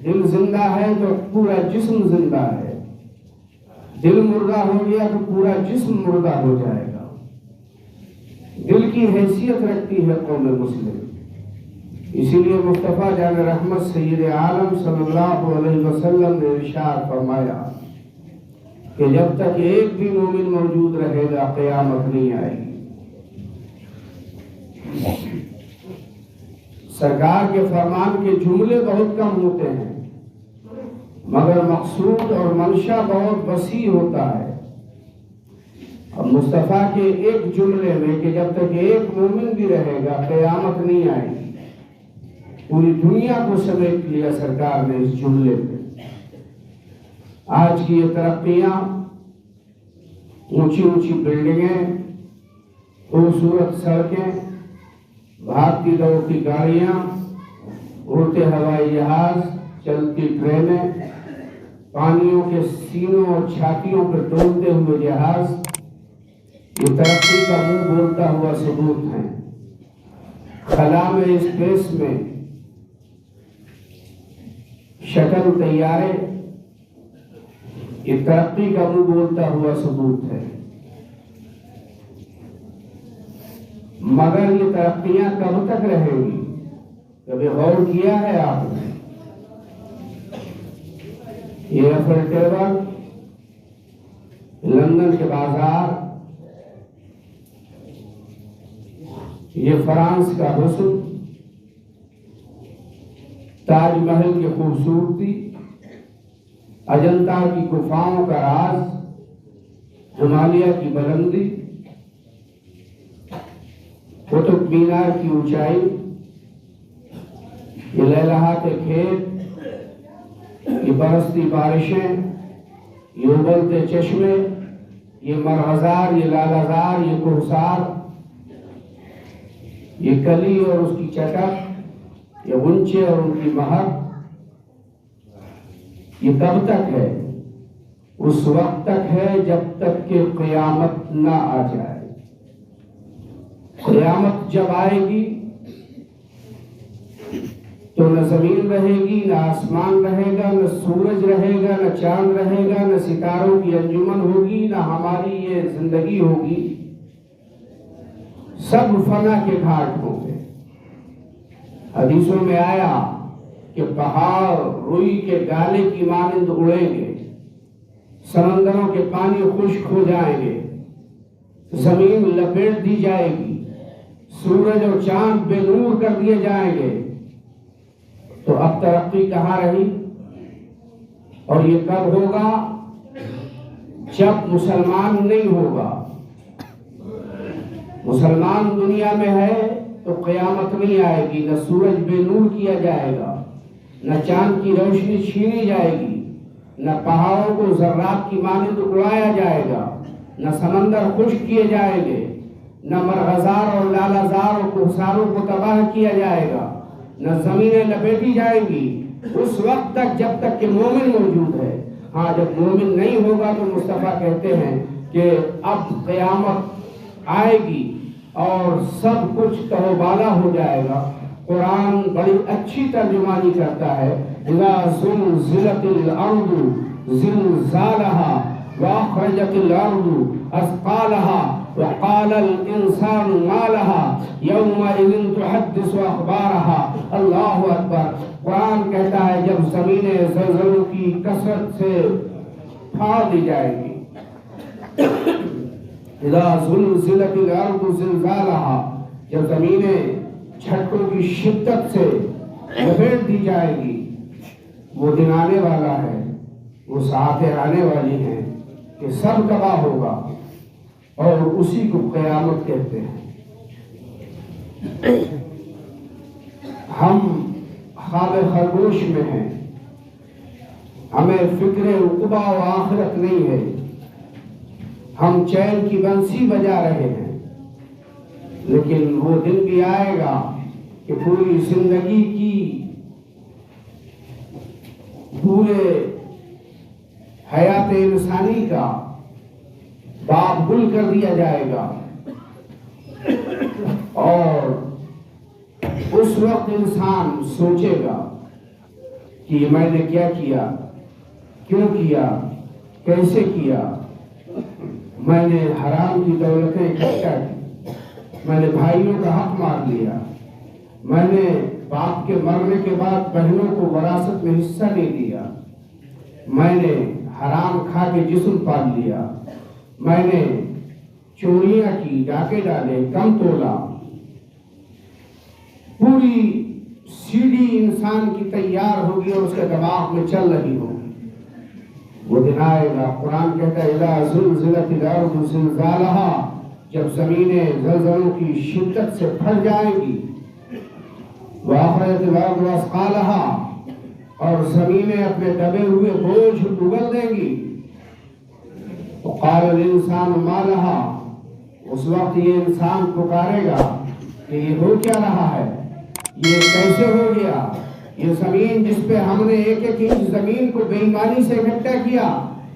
دل زندہ ہے تو پورا جسم زندہ ہے، دل مردہ ہو گیا تو پورا جسم مردہ ہو جائے گا۔ دل کی حیثیت رکھتی ہے قوم مسلم، اسی لیے مصطفیٰ جان رحمت سید عالم صلی اللہ علیہ وسلم نے ارشاد فرمایا کہ جب تک ایک بھی مومن موجود رہے گا قیامت نہیں آئے گی۔ سرکار کے فرمان کے جملے بہت کم ہوتے ہیں مگر مقصود اور منشا بہت وسیع ہوتا ہے۔ اب مصطفیٰ کے ایک جملے میں کہ جب تک ایک مومن بھی رہے گا قیامت نہیں آئے گی، پوری دنیا کو سمیٹ لیا سرکار نے اس جملے میں۔ آج کی یہ ترقیاں، اونچی اونچی بلڈنگیں، خوبصورت سڑکیں، بھاگتی دوڑتی گاڑیاں، اڑتے ہوائی جہاز، چلتی ٹرینیں، پانیوں کے سینوں اور چھاتیوں پر ڈولتے ہوئے جہاز، یہ ترقی کا منہ بولتا ہوا ثبوت ہے۔ خلا میں، اسپیس میں شٹل طیارے، یہ ترقی کا منہ بولتا ہوا ثبوت ہے۔ مگر یہ ترقیاں کب تک رہیں گی؟ کبھی غور کیا ہے آپ نے؟ یہ ایفل ٹاور، لندن کے بازار، یہ فرانس کا حسن، تاج محل کی خوبصورتی، اجنتا کی گفاؤں کا راز، ہمالیہ کی بلندی، قطب مینار کی اونچائی، یہ لہلہات کھیت، یہ برستی بارشیں، یہ ابلتے چشمے، یہ مرغزار، یہ لالہزار، یہ کوہسار، یہ کلی اور اس کی چٹک، یہ غنچے اور ان کی مہک، یہ کب تک ہے؟ اس وقت تک ہے جب تک کہ قیامت نہ آ جائے۔ قیامت جب آئے گی تو نہ زمین رہے گی، نہ آسمان رہے گا، نہ سورج رہے گا، نہ چاند رہے گا، نہ ستاروں کی انجمن ہوگی، نہ ہماری یہ زندگی ہوگی، سب فنا کے گھاٹ ہوں گے۔ حدیثوں میں آیا کہ پہاڑ روئی کے گالے کی مانند اڑیں گے، سمندروں کے پانی خشک ہو جائیں گے، زمین لپیٹ دی جائے گی، سورج اور چاند بے نور کر دیے جائیں گے۔ تو اب ترقی کہاں رہی؟ اور یہ کب ہوگا؟ جب مسلمان نہیں ہوگا۔ مسلمان دنیا میں ہے تو قیامت نہیں آئے گی، نہ سورج بے نور کیا جائے گا، نہ چاند کی روشنی چھینی جائے گی، نہ پہاڑوں کو ذرات کی مانند اڑایا جائے گا، نہ سمندر خشک کیے جائیں گے، نہ مرغزار اور لالہزار اور کوہساروں کو تباہ کیا جائے گا، نہ زمینیں لپیٹی جائیں گی، اس وقت تک جب تک کہ مومن موجود ہے۔ ہاں، جب مومن نہیں ہوگا تو مصطفیٰ کہتے ہیں کہ اب قیامت آئے گی اور سب کچھ تہوبالا ہو جائے گا۔ قرآن بڑی اچھی ترجمانی کرتا ہے، اذا زلزلت الارض زلزالها واخرجت الارض اثقالها وقال الانسان ما لها يومئذ تحدث اخبارها۔ اللہ اکبر۔ قرآن کہتا ہے جب زمینیں زلزلوں کی کثرت سے پھاڑ دی جائے گی، اذا زلزلت الارض زلزالها، جب زمینیں جھٹکوں کی شدت سے لپیٹ دی جائے گی، وہ دن آنے والا ہے، وہ ساعتیں آنے والی ہیں کہ سب تباہ ہوگا، اور اسی کو قیامت کہتے ہیں۔ ہم خواب خرگوش میں ہیں، ہمیں فکر عقبہ و آخرت نہیں ہے، ہم چین کی بنسی بجا رہے ہیں، لیکن وہ دن بھی آئے گا کہ پوری زندگی کی پورے حیات انسانی کا باب گل کر دیا جائے گا، اور اس وقت انسان سوچے گا کہ میں نے کیا کیا، کیوں کیا، کیسے کیا۔ میں نے حرام کی دولتیں اکٹھا کی، میں نے بھائیوں کا حق مار لیا، میں نے باپ کے مرنے کے بعد بہنوں کو وراثت میں حصہ نہیں دیا، میں نے حرام کھا کے جسم پال لیا، میں نے چوریاں کی، ڈاکے ڈالے، کم تولا۔ پوری سیڑھی انسان کی تیار ہوگی اور اس کے دماغ میں چل رہی ہوگی۔ وہ دن آئے گا، قرآن کہتا ہے اذا زلزلت الارض زلزالها، جب زمینیں زلزلوں کی شدت سے پھٹ جائیں گی، واخرجت الارض اثقالها، اور زمینیں اپنے دبے ہوئے بوجھ اگل دیں گی، وقال الانسان ما لها، اس وقت یہ انسان پکارے گا کہ یہ ہو کیا رہا ہے، یہ کیسے ہو گیا، یہ زمین جس پہ ہم نے ایک ایک انچ زمین کو بے ایمانی سے اکٹھا کیا،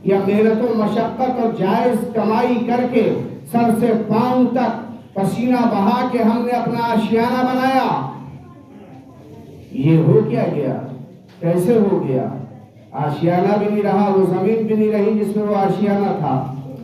یا محنت و مشقت اور جائز کمائی کر کے سر سے پاؤں تک پسینہ بہا کے ہم نے اپنا آشیانہ بنایا، یہ ہو کیا گیا، کیسے ہو گیا۔ آشیانہ بھی نہیں رہا، وہ زمین بھی نہیں رہی جس میں وہ آشیانہ تھا،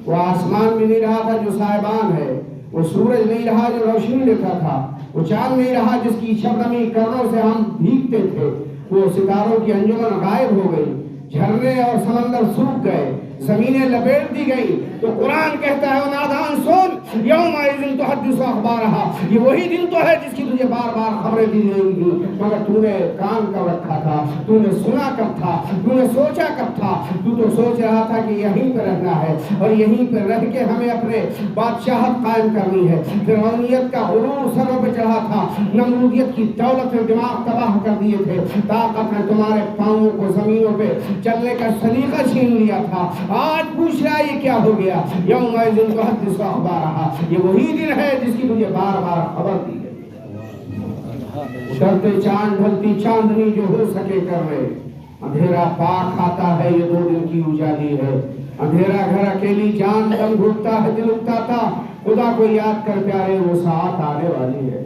وہ آسمان بھی نہیں رہا تھا جو سائبان ہے، وہ سورج نہیں رہا جو روشنی دیتا تھا، وہ چاند نہیں رہا جس کی شبنمی کرنوں سے ہم بھیگتے تھے، وہ ستاروں کی انجمن غائب ہو گئی، جھرنے اور سمندر سوکھ گئے، زمینیں لپیٹ دی گئی۔ تو قرآن کہتا ہے نادان سن یومئذ تحدث اخبارها، یہ وہی دن تو ہے جس کی تجھے بار بار خبریں دی جائیں گی، مگر تو نے کان کب رکھا تھا، تو نے سنا کب تھا، تو نے سوچا کب تھا۔ تو تو سوچ رہا تھا کہ یہیں پہ رہنا ہے اور یہیں پہ رہ کے ہمیں اپنے بادشاہت قائم کرنی ہے۔ فرعونیت کا غرور سروں پہ چڑھا تھا، نمرودیت کی دولت میں دماغ تباہ کر دیے تھے، طاقت نے تمہارے پاؤں کو زمینوں پہ چلنے کا سلیقہ چھین لیا تھا۔ آج پوچھ رہا یہ کیا ہو گیا، یومئذ تحدث اخبارها، یہ وہی دن ہے جس کی تجھے بار بار خبر دی گئی۔ ڈھلتے چاند ڈھلتی چاندنی جو ہو سکے کر لے، اندھیرا پاک آتا ہے یہ 2 دن کی اجالی ہے، اندھیرا گھر اکیلی جان دم گھٹتا ہے دل اکتاتا، خدا کو یاد کر پیارے وہ ساعت آنے والی ہے۔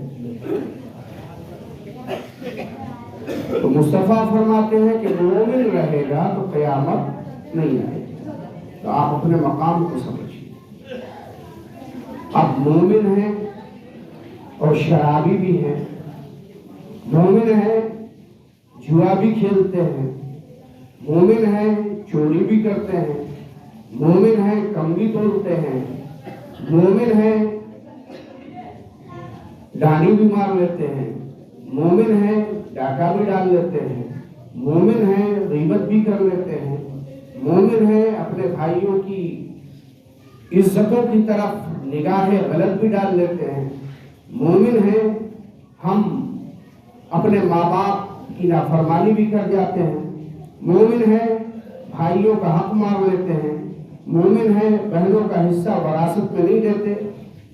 تو مصطفیٰ فرماتے ہیں کہ مومن رہے گا تو قیامت نہیں آئے گی۔ تو آپ اپنے مقام کو سمجھیے، آپ مومن ہیں اور شرابی بھی ہیں، مومن ہیں جوا بھی کھیلتے ہیں، مومن ہیں چوری بھی کرتے ہیں، مومن ہیں کم بھی توڑتے ہیں، مومن ہیں ڈانی بھی مار لیتے ہیں، مومن ہیں ڈاکہ بھی ڈال لیتے ہیں، مومن ہیں غیبت بھی کر لیتے ہیں، مومن ہیں اپنے بھائیوں کی عزتوں کی طرف نگاہ غلط بھی ڈال لیتے ہیں، مومن ہیں ہم اپنے ماں باپ کی نافرمانی بھی کر جاتے ہیں، مومن ہیں بھائیوں کا حق مار لیتے ہیں، مومن ہیں بہنوں کا حصہ وراثت میں نہیں دیتے،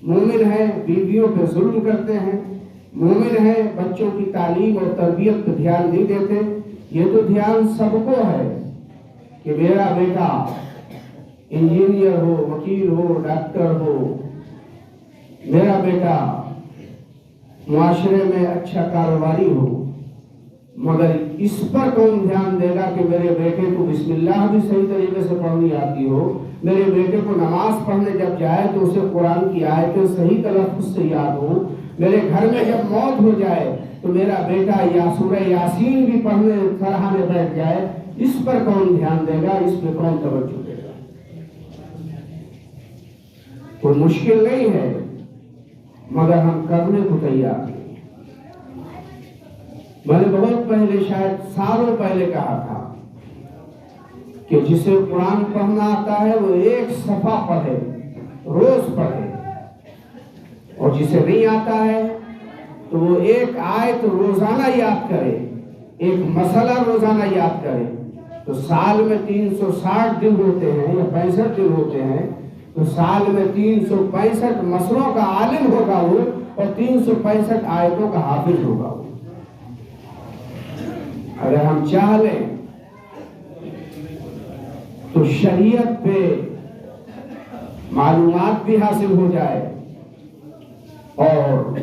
مومن ہیں بیویوں پہ ظلم کرتے ہیں، مومن ہیں بچوں کی تعلیم اور تربیت پہ دھیان نہیں دیتے۔ یہ تو دھیان سب کو ہے کہ میرا بیٹا انجینئر ہو، وکیل ہو، ڈاکٹر ہو، میرا بیٹا معاشرے میں اچھا کاروباری ہو، مگر اس پر کون دھیان دے گا کہ میرے بیٹے کو بسم اللہ بھی صحیح طریقے سے پڑھنی آتی ہو، میرے بیٹے کو نماز پڑھنے جب جائے تو اسے قرآن کی آیتیں صحیح تلفظ سے یاد ہو، میرے گھر میں جب موت ہو جائے تو میرا بیٹا یا سورہ یاسین بھی پڑھنے سراہنے بیٹھ جائے، اس پر کون دھیان دے گا، اس پہ کون توجہ دے گا؟ کوئی مشکل نہیں ہے مگر ہم کرنے کو تیار نہیں۔ میں نے بہت پہلے شاید سالوں پہلے کہا تھا کہ جسے قرآن پڑھنا آتا ہے وہ 1 صفحہ پڑھے، روز پڑھے، اور جسے نہیں آتا ہے تو وہ 1 آیت روزانہ یاد کرے، 1 مسئلہ روزانہ یاد کرے۔ تو سال میں 360 دن ہوتے ہیں یا 65 دن ہوتے ہیں، تو سال میں 365 مسئلوں کا عالم ہوگا وہ، اور 365 آیتوں کا حافظ ہوگا وہ۔ اگر ہم چاہ لیں تو شریعت پہ معلومات بھی حاصل ہو جائے اور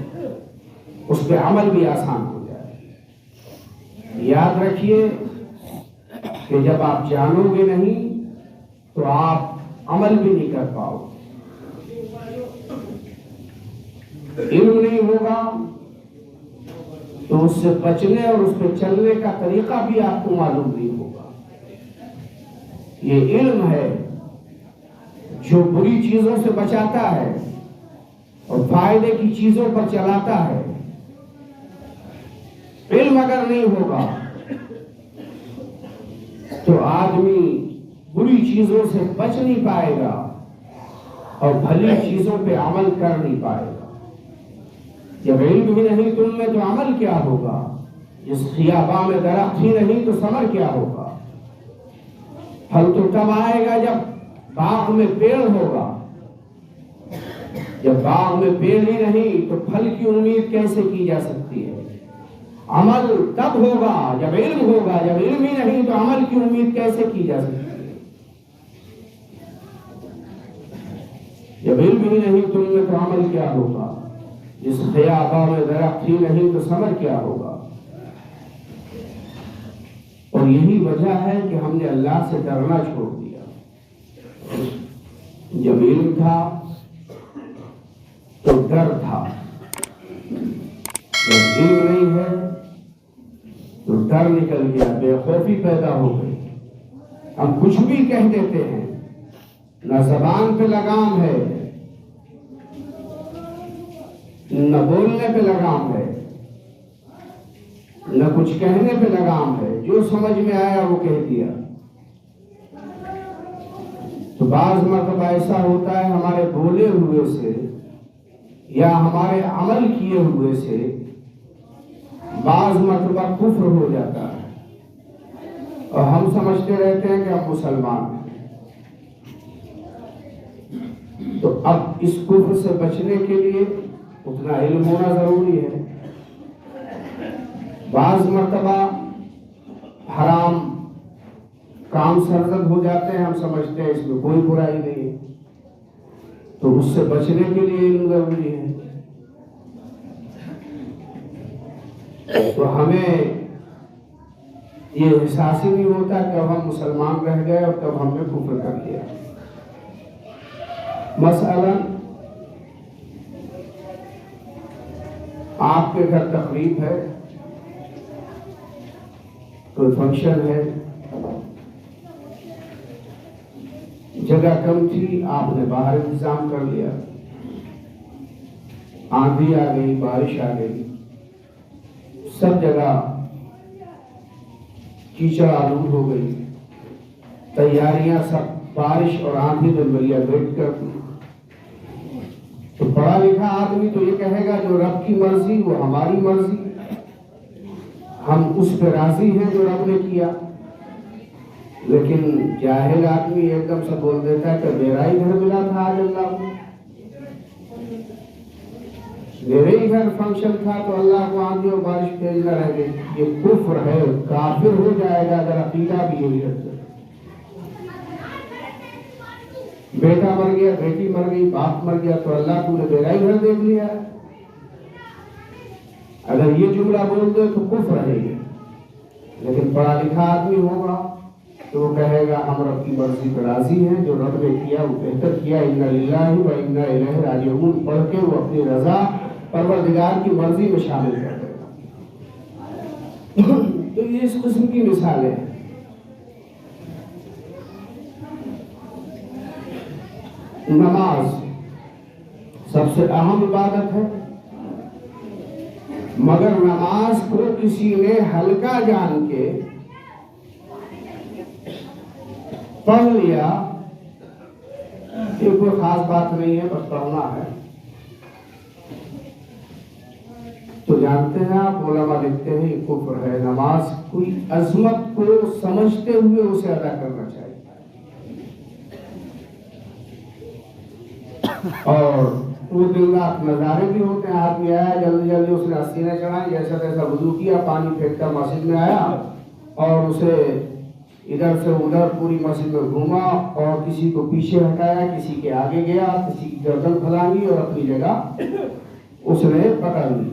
اس پہ عمل بھی آسان ہو جائے۔ یاد رکھیے کہ جب آپ جانو گے نہیں تو آپ عمل بھی نہیں کر پاؤ. علم نہیں ہوگا تو اس سے بچنے اور اس پہ چلنے کا طریقہ بھی آپ کو معلوم نہیں ہوگا. یہ علم ہے جو بری چیزوں سے بچاتا ہے اور فائدے کی چیزوں پر چلاتا ہے. علم اگر نہیں ہوگا تو آدمی بری چیزوں سے بچ نہیں پائے گا اور بھلی چیزوں پہ عمل کر نہیں پائے گا. جب علم ہی نہیں تم میں تو عمل کیا ہوگا؟ جس خیاباں میں درخت ہی نہیں تو ثمر کیا ہوگا؟ پھل تو تب آئے گا جب باغ میں پیڑ ہوگا. جب باغ میں پیڑ ہی نہیں تو پھل کی امید کیسے کی جا سکتی ہے؟ عمل تب ہوگا جب علم ہوگا. جب علم ہی نہیں تو عمل کی امید کیسے کی جا سکتی ہے؟ جب علم ہی نہیں تم میں تو عمل کیا ہوگا؟ جس خیاباں میں درخت ہی نہیں تو ثمر کیا ہوگا؟ اور یہی وجہ ہے کہ ہم نے اللہ سے ڈرنا چھوڑ دیا. جب علم تھا تو ڈر تھا. جب علم نہیں ہے تو ڈر نکل گیا, بے خوفی پیدا ہو گئی. ہم کچھ بھی کہہ دیتے ہیں, نہ زبان پہ لگام ہے نہ بولنے پہ لگام ہے نہ کچھ کہنے پہ لگام ہے. جو سمجھ میں آیا وہ کہہ دیا. تو بعض مرتبہ ایسا ہوتا ہے ہمارے بولے ہوئے سے یا ہمارے عمل کیے ہوئے سے بعض مرتبہ کفر ہو جاتا ہے اور ہم سمجھتے رہتے ہیں کہ ہم مسلمان ہیں. تو اب اس کفر سے بچنے کے لیے اتنا علم ہونا ضروری ہے. بعض مرتبہ حرام کام سرزد ہو جاتے ہیں, ہم سمجھتے ہیں اس میں کوئی برائی نہیں ہے, تو اس سے بچنے کے لیے علم ضروری ہے. تو ہمیں یہ احساس ہی نہیں ہوتا کہ اب ہم مسلمان رہ گئے اور تب ہم نے کفر کر دیا. مثلا آپ کے گھر تقریب ہے, کوئی فنکشن ہے, جگہ کم تھی, آپ نے باہر انتظام کر لیا. آندھی آ گئی, بارش آ گئی, سب جگہ کیچڑ آلود ہو گئی. تیاریاں سب بارش اور آندھی میں بلیا بیٹھ کر دی. تو پڑھا لکھا آدمی تو یہ کہے گا جو رب کی مرضی وہ ہماری مرضی, ہم اس پہ راضی ہیں جو رب نے کیا. لیکن جاہل آدمی ایک دم سے بول دیتا ہے کہ میرا ہی گھر ملا تھا آج اللہ کو, میرے ہی گھر فنکشن تھا تو اللہ کو آندھی اور بارش بھیجنا رہ گئی. یہ کفر ہے, کافر ہو جائے گا اگر عقیدہ بھی یہی رکھے. بیٹا مر گیا, بیٹی مر گئی, باپ مر گیا تو اللہ کو نے میرا ہی گھر دیکھ لیا. اگر یہ جملہ بول دے تو کفر ہے یہ. لیکن پڑھا لکھا آدمی ہوگا تو وہ کہے گا ہم رب کی مرضی پر راضی ہیں, جو رب نے کیا وہ بہتر کیا. انا للہ و انا الیہ راجعون پڑھ کے وہ اپنی رضا پروردگار کی مرضی میں شامل کر دے گا. تو یہ اس قسم کی مثالیں ہیں. نماز سب سے اہم عبادت ہے, مگر نماز کو کسی نے ہلکا جان کے پڑھ لیا, یہ کوئی خاص بات نہیں ہے, بس پڑھنا ہے. تو جانتے ہیں آپ, علماء لکھتے ہیں یہ کفر ہے. نماز کوئی عظمت کو سمجھتے ہوئے اسے ادا کرنا چاہیے. اور وہ دن رات نظارے بھی ہوتے ہیں. آدمی آیا جلدی جلدی, اس نے اسینے چڑھائی, جیسا تیسا وضو کیا, پانی پھینک کر مسجد میں آیا اور اسے ادھر سے ادھر پوری مسجد میں گھوما اور کسی کو پیچھے ہٹایا, کسی کے آگے گیا, کسی کی گردن پھلانگی اور اپنی جگہ اس نے پکڑ لی.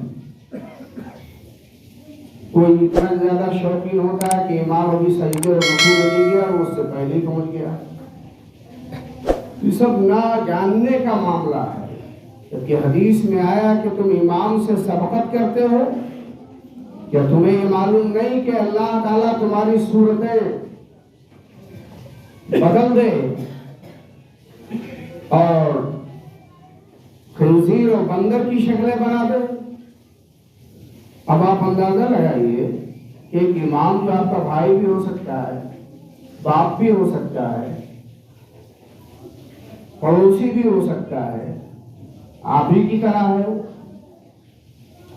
کوئی اتنا زیادہ شوقین ہوتا ہے کہ امام ابھی سجدے اور رکوع میں نہیں گیا اور اس سے پہلے ہی پہنچ گیا. یہ سب نہ جاننے کا معاملہ ہے. جبکہ حدیث میں آیا کہ تم امام سے سبقت کرتے ہو، کیا تمہیں یہ معلوم نہیں کہ اللہ تعالیٰ تمہاری صورتیں بدل دے اور خنزیر اور بندر کی شکلیں بنا دے؟ اب آپ اندازہ لگائیے کہ ایک امام جو آپ کا بھائی بھی ہو سکتا ہے، باپ بھی ہو سکتا ہے، پڑوسی بھی ہو سکتا ہے، آپ ہی کی طرح ہے،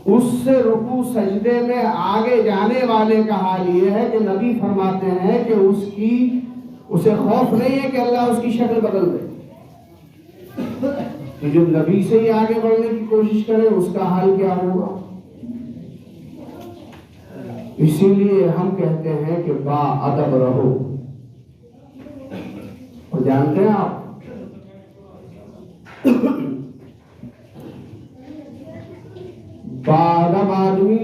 اس سے رکوع سجدے میں آگے جانے والے کا حال یہ ہے کہ نبی فرماتے ہیں کہ اسے خوف نہیں ہے کہ اللہ اس کی شکل بدل دے. کہ جو نبی سے ہی آگے بڑھنے کی کوشش کرے اس کا حال کیا ہوگا. اسی لیے ہم کہتے ہیں کہ با ادب رہو. اور جانتے ہیں آپ با ادب آدمی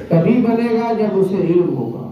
تبھی بنے گا جب اسے علم ہوگا.